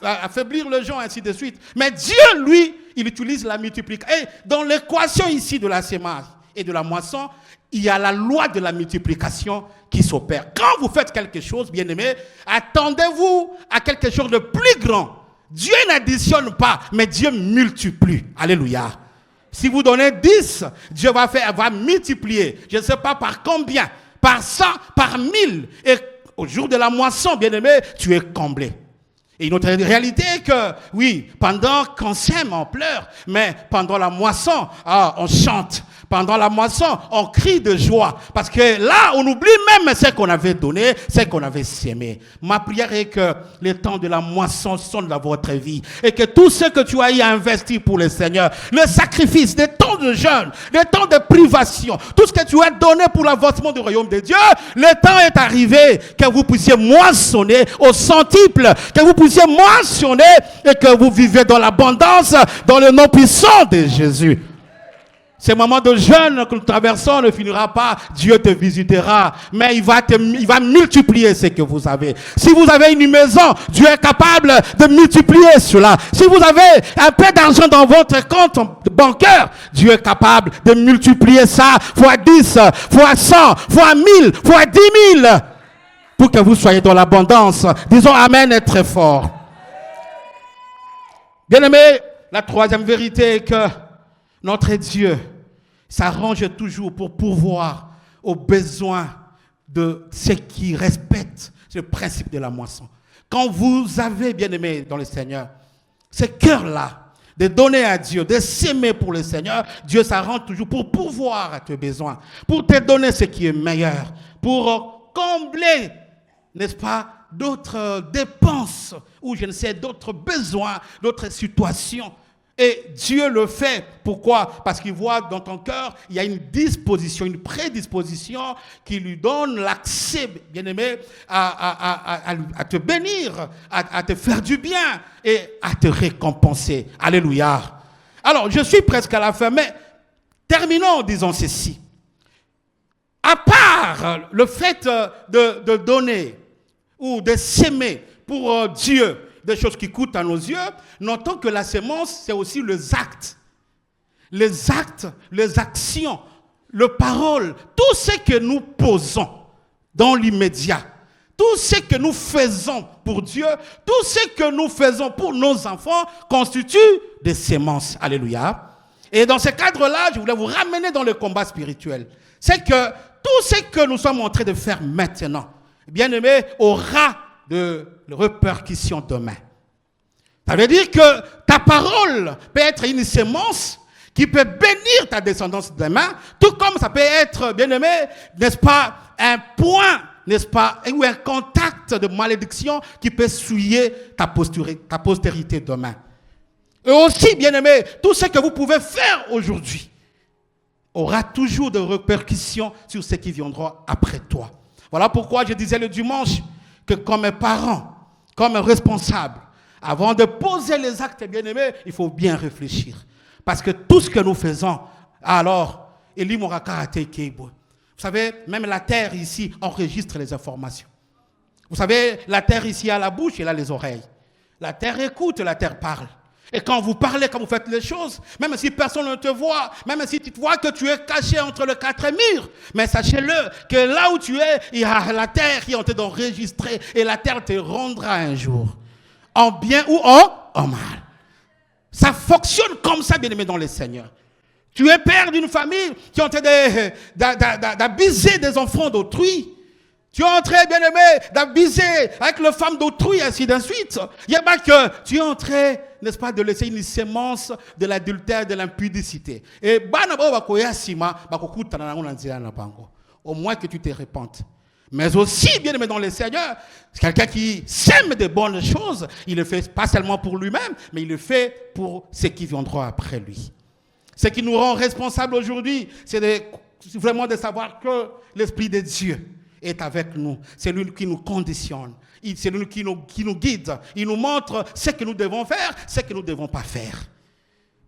affaiblir les gens, ainsi de suite. Mais Dieu, lui, il utilise la multiplication. Et dans l'équation ici de la sémence et de la moisson, il y a la loi de la multiplication qui s'opère. Quand vous faites quelque chose, bien aimé, attendez-vous à quelque chose de plus grand. Dieu n'additionne pas, mais Dieu multiplie. Alléluia. Si vous donnez 10, Dieu va multiplier. Je ne sais pas par combien, par 100, par 1000. Et au jour de la moisson, bien aimé, tu es comblé. Et une autre réalité est que, oui, pendant qu'on sème, on pleure, mais pendant la moisson, on chante. Pendant la moisson, on crie de joie. Parce que là, on oublie même ce qu'on avait donné, ce qu'on avait sémé. Ma prière est que les temps de la moisson sonne dans votre vie. Et que tout ce que tu as eu à investir pour le Seigneur, le sacrifice, des temps de jeûne, des temps de privation, tout ce que tu as donné pour l'avancement du royaume de Dieu, le temps est arrivé que vous puissiez moissonner au centuple, que vous puissiez moissonner et que vous vivez dans l'abondance, dans le nom puissant de Jésus. Ces moments de jeûne que nous traversons ne finira pas. Dieu te visitera, mais il va multiplier ce que vous avez. Si vous avez une maison, Dieu est capable de multiplier cela. Si vous avez un peu d'argent dans votre compte bancaire, Dieu est capable de multiplier ça fois 10, fois 100, fois 1000, fois 10 000 pour que vous soyez dans l'abondance. Disons Amen est très fort. Bien aimé, la troisième vérité est que notre Dieu s'arrange toujours pour pourvoir aux besoins de ceux qui respectent le principe de la moisson. Quand vous avez, bien aimé dans le Seigneur, ce cœur-là, de donner à Dieu, de s'aimer pour le Seigneur, Dieu s'arrange toujours pour pourvoir à tes besoins, pour te donner ce qui est meilleur, pour combler, n'est-ce pas, d'autres dépenses ou je ne sais, d'autres besoins, d'autres situations. Et Dieu le fait. Pourquoi? Parce qu'il voit dans ton cœur, il y a une disposition, une prédisposition qui lui donne l'accès, bien-aimé, à te bénir, à te faire du bien et à te récompenser. Alléluia. Alors, je suis presque à la fin, mais terminons en disant ceci. À part le fait de donner ou de s'aimer pour Dieu, des choses qui coûtent à nos yeux, notons que la sémence, c'est aussi les actes. Les actes, les actions, les paroles, tout ce que nous posons dans l'immédiat, tout ce que nous faisons pour Dieu, tout ce que nous faisons pour nos enfants constitue des sémences. Alléluia. Et dans ce cadre-là, je voulais vous ramener dans le combat spirituel. C'est que tout ce que nous sommes en train de faire maintenant, bien aimé, aura de répercussions demain. Ça veut dire que ta parole peut être une sémence qui peut bénir ta descendance demain, tout comme ça peut être, bien aimé, n'est-ce pas, un point, n'est-ce pas, ou un contact de malédiction qui peut souiller ta postérité demain. Et aussi, bien aimé, tout ce que vous pouvez faire aujourd'hui aura toujours de répercussions sur ceux qui viendront après toi. Voilà pourquoi je disais le dimanche que comme parents, comme responsables, avant de poser les actes bien-aimés, il faut bien réfléchir. Parce que tout ce que nous faisons, alors, vous savez, même la terre ici enregistre les informations. Vous savez, la terre ici a la bouche et elle a les oreilles. La terre écoute, la terre parle. Et quand vous parlez, quand vous faites les choses, même si personne ne te voit, même si tu vois que tu es caché entre les quatre murs, mais sachez-le que là où tu es, il y a la terre qui est en train d'enregistrer et la terre te rendra un jour, en bien ou en mal. Ça fonctionne comme ça, bien-aimé dans le Seigneur. Tu es père d'une famille qui est en train d'abuser des enfants d'autrui. Tu es en train, bien-aimé, d'abuser avec les femmes d'autrui, ainsi de suite. Il n'y a pas que tu es en train, n'est-ce pas, de laisser une sémence de l'adultère, de l'impudicité. Et au moins que tu te répandes. Mais aussi, bien-aimé dans le Seigneur, c'est quelqu'un qui sème de bonnes choses. Il le fait pas seulement pour lui-même, mais il le fait pour ceux qui viendront après lui. Ce qui nous rend responsables aujourd'hui, c'est vraiment de savoir que l'Esprit de Dieu est avec nous. C'est lui qui nous conditionne. C'est lui qui nous guide. Il nous montre ce que nous devons faire, ce que nous ne devons pas faire.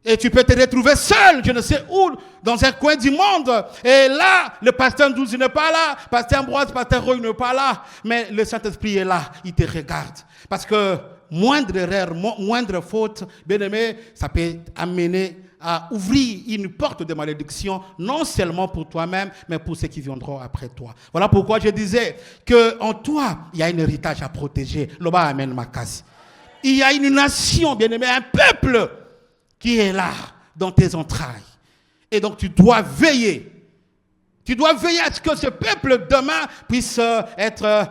Et tu peux te retrouver seul, je ne sais où, dans un coin du monde. Et là, le pasteur Douze n'est pas là, pasteur Ambroise, pasteur Roy n'est pas là. Mais le Saint-Esprit est là, il te regarde. Parce que moindre erreur, moindre faute, bien aimé, ça peut amener à ouvrir une porte de malédiction, non seulement pour toi-même, mais pour ceux qui viendront après toi. Voilà pourquoi je disais qu'en toi, il y a un héritage à protéger. Loba amen makasi. Il y a une nation, bien aimé, un peuple qui est là, dans tes entrailles. Et donc tu dois veiller. Tu dois veiller à ce que ce peuple demain puisse être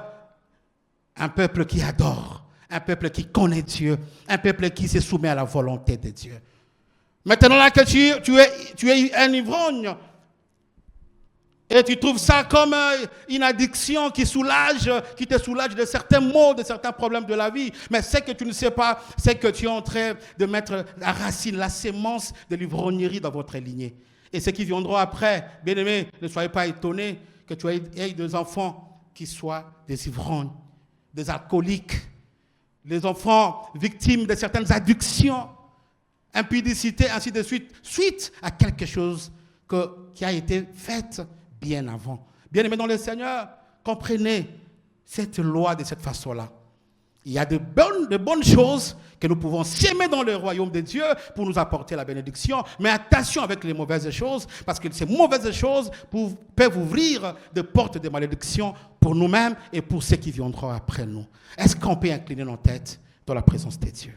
un peuple qui adore, un peuple qui connaît Dieu, un peuple qui se soumet à la volonté de Dieu. Maintenant là que tu es un ivrogne, et tu trouves ça comme une addiction qui te soulage de certains maux, de certains problèmes de la vie. Mais ce que tu ne sais pas, c'est que tu es en train de mettre la racine, la sémence de l'ivrognerie dans votre lignée. Et ceux qui viendront après, bien aimés, ne soyez pas étonnés que tu aies des enfants qui soient des ivrognes, des alcooliques, des enfants victimes de certaines addictions, impudicité, ainsi de suite, suite à quelque chose qui a été fait bien avant. Bien aimé dans le Seigneur, comprenez cette loi de cette façon-là. Il y a de bonnes choses que nous pouvons s'aimer dans le royaume de Dieu pour nous apporter la bénédiction. Mais attention avec les mauvaises choses, parce que ces mauvaises choses peuvent ouvrir des portes de malédiction pour nous-mêmes et pour ceux qui viendront après nous. Est-ce qu'on peut incliner nos têtes dans la présence de Dieu?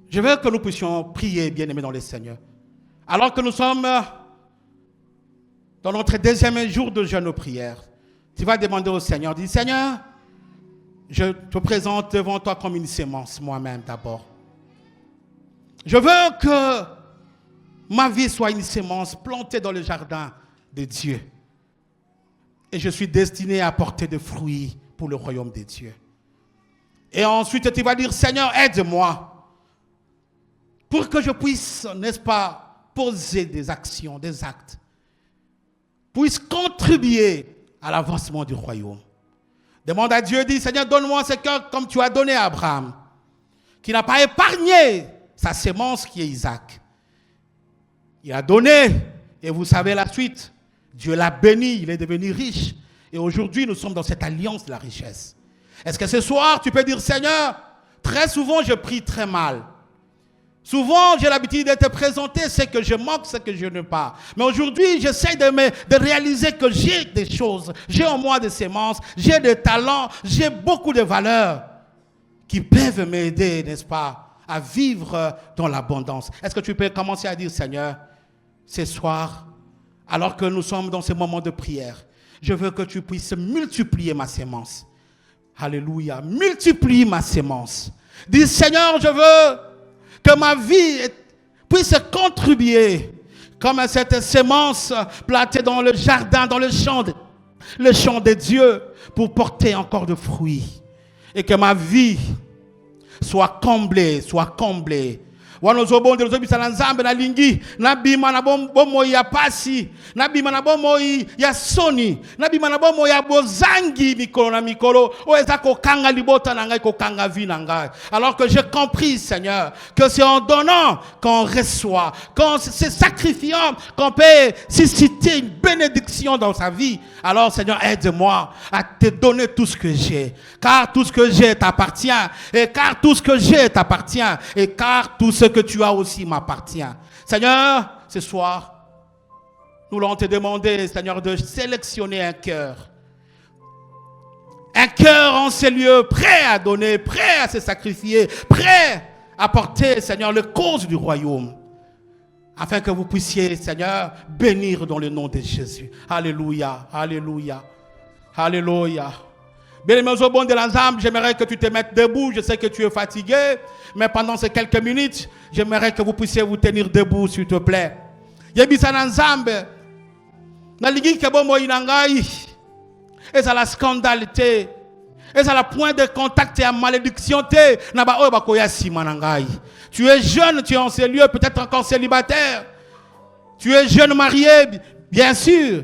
Je veux que nous puissions prier, bien-aimés dans le Seigneur. Alors que nous sommes dans notre deuxième jour de jeûne aux prières, tu vas demander au Seigneur, dis Seigneur, je te présente devant toi comme une sémence, moi-même d'abord. Je veux que ma vie soit une sémence plantée dans le jardin de Dieu. Et je suis destiné à porter des fruits pour le royaume de Dieu. Et ensuite, tu vas dire, Seigneur, aide-moi pour que je puisse, n'est-ce pas, poser des actions, des actes, puisse contribuer à l'avancement du royaume. Demande à Dieu, dis, Seigneur, donne-moi ce cœur comme tu as donné à Abraham, qui n'a pas épargné sa sémence qui est Isaac. Il a donné, et vous savez la suite. Dieu l'a béni, il est devenu riche. Et aujourd'hui, nous sommes dans cette alliance de la richesse. Est-ce que ce soir, tu peux dire, Seigneur, très souvent, je prie très mal. Souvent, j'ai l'habitude de te présenter ce que je manque, ce que je n'ai pas. Mais aujourd'hui, j'essaie de réaliser que j'ai des choses. J'ai en moi des sémences, j'ai des talents, j'ai beaucoup de valeurs qui peuvent m'aider, n'est-ce pas, à vivre dans l'abondance. Est-ce que tu peux commencer à dire, Seigneur, ce soir, alors que nous sommes dans ce moment de prière, je veux que tu puisses multiplier ma sémence. Alléluia. Multiplie ma sémence. Dis, Seigneur, je veux que ma vie puisse contribuer comme cette sémence plantée dans le jardin, dans le champ de Dieu, pour porter encore de fruits. Et que ma vie soit comblée, Wanozobonde lozobisana nzambe na lingi nabima na bomo ya pasi nabima na bomo ya soni nabima na bomo ya bozangi mikolo na mikolo oeza kokanga libota na ngai kokanga vi na ngai. Alors que j'ai compris, Seigneur, que c'est en donnant qu'on reçoit, quand c'est sacrifiant qu'on peut susciter une bénédiction dans sa vie. Alors, Seigneur, aide-moi à te donner tout ce que j'ai, car tout ce que j'ai t'appartient, et car tout ce que j'ai t'appartient, et car tout ce que tu as aussi m'appartient. Seigneur, ce soir, nous allons te demander, Seigneur, de sélectionner un cœur en ces lieux, prêt à donner, prêt à se sacrifier, prêt à porter, Seigneur, le cause du royaume, afin que vous puissiez, Seigneur, bénir dans le nom de Jésus. Alléluia, alléluia, alléluia. Bien-aimés au bon de l'ensemble, j'aimerais que tu te mettes debout. Je sais que tu es fatigué, mais pendant ces quelques minutes, j'aimerais que vous puissiez vous tenir debout, s'il te plaît. Yebisa l'ensemble, na ligi kebo mo inangai, et ça la scandale te, et ça la point de contact et à malédiction te, na ba oyo bakoya simanangai. Tu es jeune, tu es en ces lieux, peut-être encore célibataire. Tu es jeune marié, bien sûr.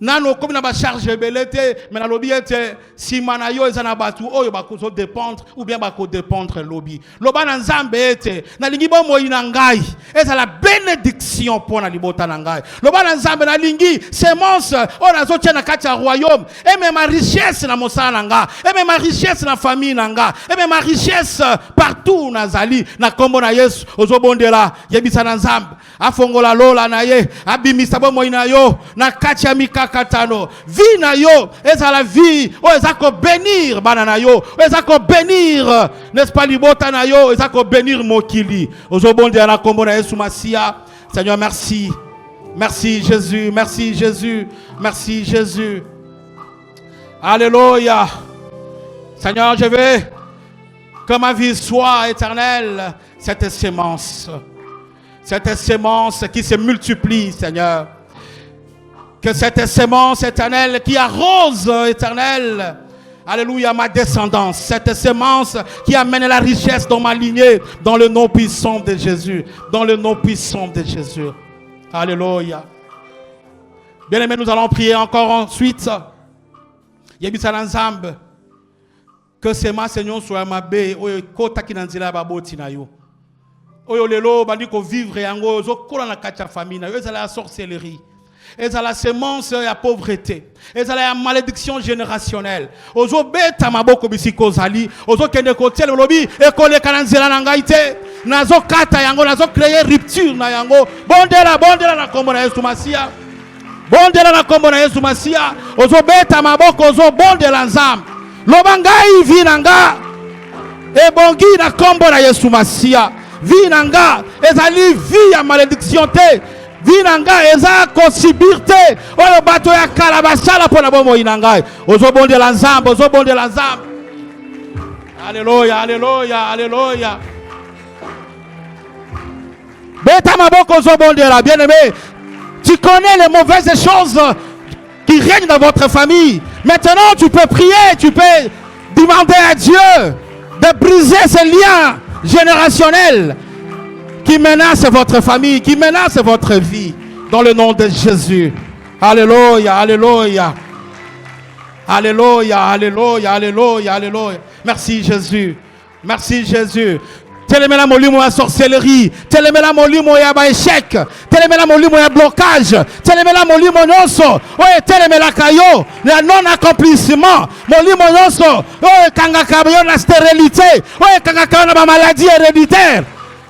Nano comme na ba charge belete, mais na lobby était si manayo ezana batu oyo bakozo dépendre ou bien bako dépendre lobby. Loba na nzambe ete na lingi bo moyina ngai, eza la bénédiction pour na libota na ngai. Loba na nzambe na lingi semence o na zotia na kati ya royaume, et même ma richesse na mosala nga, et même ma richesse na famille na nga, et même ma richesse partout na zali na kombo na Yesu ozobondela yebisa na nzambe afongola lola na ye abimisa bo moyina yo na kati ya mikaka katano vie na yo eza la vie o eza ko bénir banana yo o eza ko bénir n'est-ce pas libota na yo eza ko bénir mokili ozobonde na kombo na Yesu Masia. Seigneur, merci Jésus, merci Jésus, merci Jésus, alléluia. Seigneur, je veux que ma vie soit éternelle, cette sémence qui se multiplie, Seigneur. Que cette sémence éternelle qui arrose éternelle, alléluia, ma descendance, cette sémence qui amène la richesse dans ma lignée, dans le nom puissant de Jésus, dans le nom puissant de Jésus. Alléluia. Bien-aimés, nous allons prier encore ensuite. Yebisa nzambe que sémence Seigneur soit ma bé oyo kota kinanzila baboti na yo. Oyo lelo bandi ko vivre yango zo kola na kati ya famille na yo ezala la sorcellerie. Et ça la sémence et la pauvreté. Et ça la malédiction générationnelle. Ozo beta maboko bisiko zali. Ozo kende kotiel lobi e kole kananzela na ngaite. Nazo kata yango nazo créer rupture na yango. Bondela na kombo na Yesu Masia. Bondela na kombo na Yesu Masia. Ozo beta maboko ozo bondela nzam. Lobangai vinanga. E bongi na kombo na Yesu Masia. Vinanga ezali vie ya malédiction te. Vinanga eza kosibirte oyo bato ya kalabasala pona bomo inangai ozobonde la nzambe alléluia alléluia alléluia beta maboko ozobonde la bien-aimé. Tu connais les mauvaises choses qui règnent dans votre famille. Maintenant tu peux prier, tu peux demander à Dieu de briser ces liens générationnels qui menacent votre famille, qui menacent votre vie, dans le nom de Jésus. Alléluia, alléluia. Alléluia, alléluia, alléluia, alléluia. Merci Jésus. Merci Jésus. Telemela molimo ya sorcellerie, telemela molimo ya ba échec, telemela molimo ya blocage, telemela molimo nyonso, oye telemela kayo, na non accomplissement, molimo nyonso, oye kangaka yo na stérilité, oye kangaka na ba maladie héréditaire.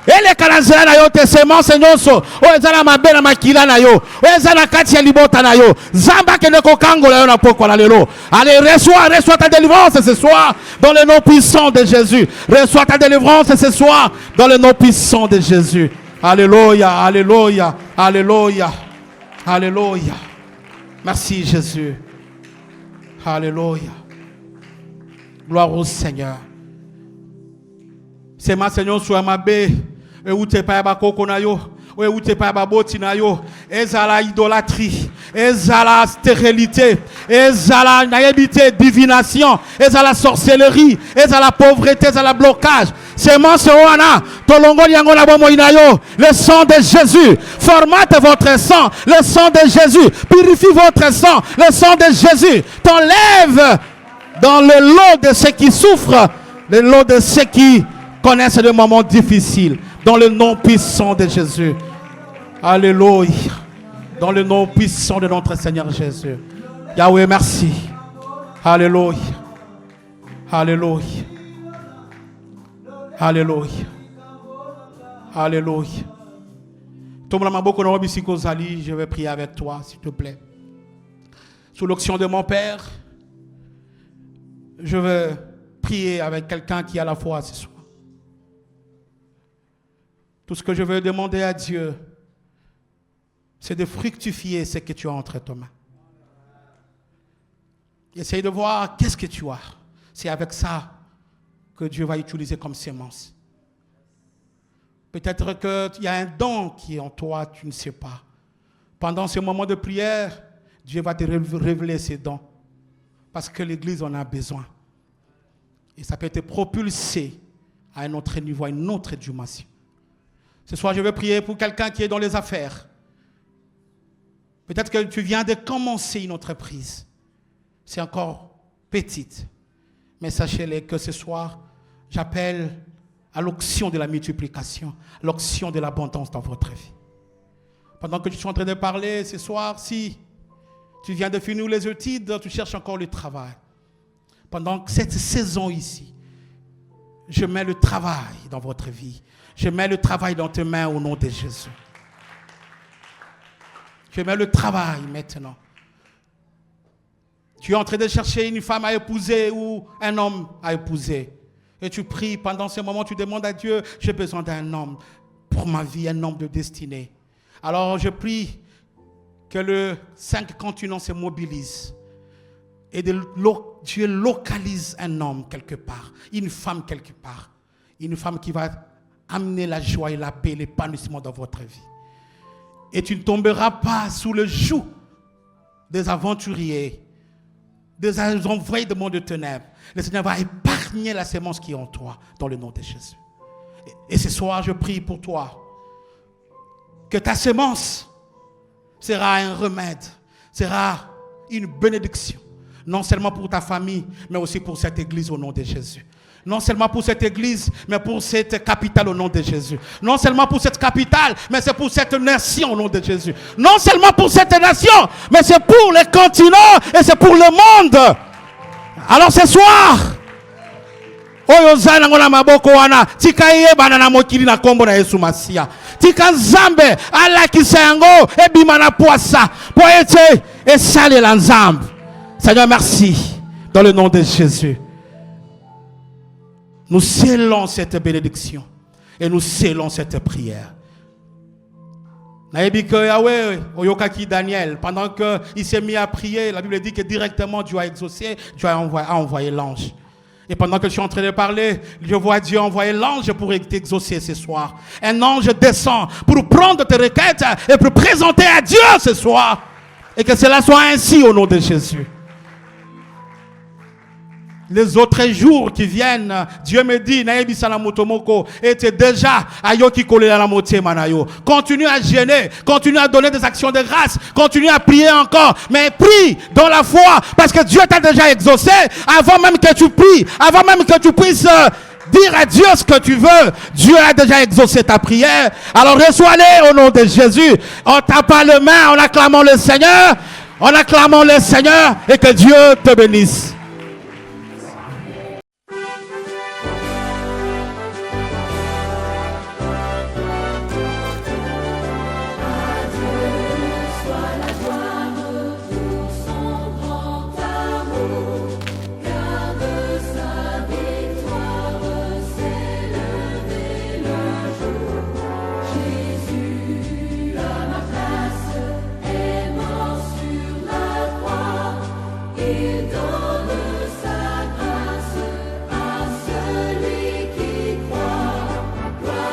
Ele kanazela na yo te semence nyonso, oye zala mabe na makila na yo, oye zala kati ya libota na yo, zamba kende ko kangola yo na poko na lelo. Allez, reçois ta délivrance ce soir dans le nom puissant de Jésus. Reçois ta délivrance ce soir dans le nom puissant de Jésus. Alléluia, alléluia, alléluia, alléluia. Merci Jésus. Alléluia. Gloire au Seigneur. C'est ma Seigneur sur ma bé. Et où t'es pas bakoko na yo. Et où t'es pas baboti na yo. Ezala idolâtrie. Ezala stérilité. Ezala naïveté, divination. Ezala sorcellerie. Ezala pauvreté. Ezala blocage. C'est mon soana. Tolongo yango la bomo inayo. Le sang de Jésus. Formate votre sang. Le sang de Jésus. Purifie votre sang. Le sang de Jésus. T'enlève dans le lot de ceux qui souffrent. Le lot de ceux qui connaissent des moments difficiles. Dans le nom puissant de Jésus. Alléluia. Dans le nom puissant de notre Seigneur Jésus. Yahweh, merci. Alléluia. Alléluia. Alléluia. Alléluia. Je vais prier avec toi, s'il te plaît. Sous l'onction de mon Père, je veux prier avec quelqu'un qui a la foi ce soir. Tout ce que je veux demander à Dieu, c'est de fructifier ce que tu as entre tes mains. Essaye de voir qu'est-ce que tu as. C'est avec ça que Dieu va utiliser comme sémence. Peut-être qu'il y a un don qui est en toi, tu ne sais pas. Pendant ce moment de prière, Dieu va te révéler ces dons. Parce que l'Église en a besoin. Et ça peut te propulser à un autre niveau, à une autre dimension. Ce soir, je vais prier pour quelqu'un qui est dans les affaires. Peut-être que tu viens de commencer une entreprise. C'est encore petite. Mais sachez-le que ce soir, j'appelle à l'onction de la multiplication, l'onction de l'abondance dans votre vie. Pendant que je suis en train de parler ce soir, si tu viens de finir les études, tu cherches encore le travail. Pendant cette saison ici, je mets le travail dans votre vie. Je mets le travail dans tes mains au nom de Jésus. Je mets le travail maintenant. Tu es en train de chercher une femme à épouser ou un homme à épouser. Et tu pries, pendant ce moment, tu demandes à Dieu, j'ai besoin d'un homme pour ma vie, un homme de destinée. Alors je prie que le 5 continents se mobilisent et Dieu localise un homme quelque part, une femme quelque part. Une femme qui va amener la joie et la paix, l'épanouissement dans votre vie. Et tu ne tomberas pas sous le joug des aventuriers, des envoyés de monde de ténèbres. Le Seigneur va épargner la sémence qui est en toi, dans le nom de Jésus. Et ce soir, je prie pour toi, que ta sémence sera un remède, sera une bénédiction, non seulement pour ta famille, mais aussi pour cette église au nom de Jésus. Non seulement pour cette église, mais pour cette capitale au nom de Jésus. Non seulement pour cette capitale, mais c'est pour cette nation au nom de Jésus. Non seulement pour cette nation, mais c'est pour les continents et c'est pour le monde. Alors ce soir, Oyozana ngona maboko wana tikaye bana na mokili na kombo na Yesu Masia. Tika nzambe ala kisango ebima na poisa po ete esale la nzambe. Seigneur, merci dans le nom de Jésus. Nous scellons cette bénédiction et nous scellons cette prière. Daniel, pendant qu'il s'est mis à prier, la Bible dit que directement Dieu a exaucé, Dieu a envoyé l'ange. Et pendant que je suis en train de parler, je vois Dieu envoyer l'ange pour t'exaucer ce soir. Un ange descend pour prendre tes requêtes et pour présenter à Dieu ce soir. Et que cela soit ainsi au nom de Jésus. les autres jours qui viennent, Dieu me dit, était déjà ayo qui collait à la moitié manayo. Continue à jeûner, continue à donner des actions de grâce, continue à prier encore, mais prie dans la foi, parce que Dieu t'a déjà exaucé avant même que tu pries, avant même que tu puisses dire à Dieu ce que tu veux. Dieu a déjà exaucé ta prière. Alors reçois-les au nom de Jésus. En tapant les mains, en acclamant le Seigneur, et que Dieu te bénisse. Est mort sur la croix, il donne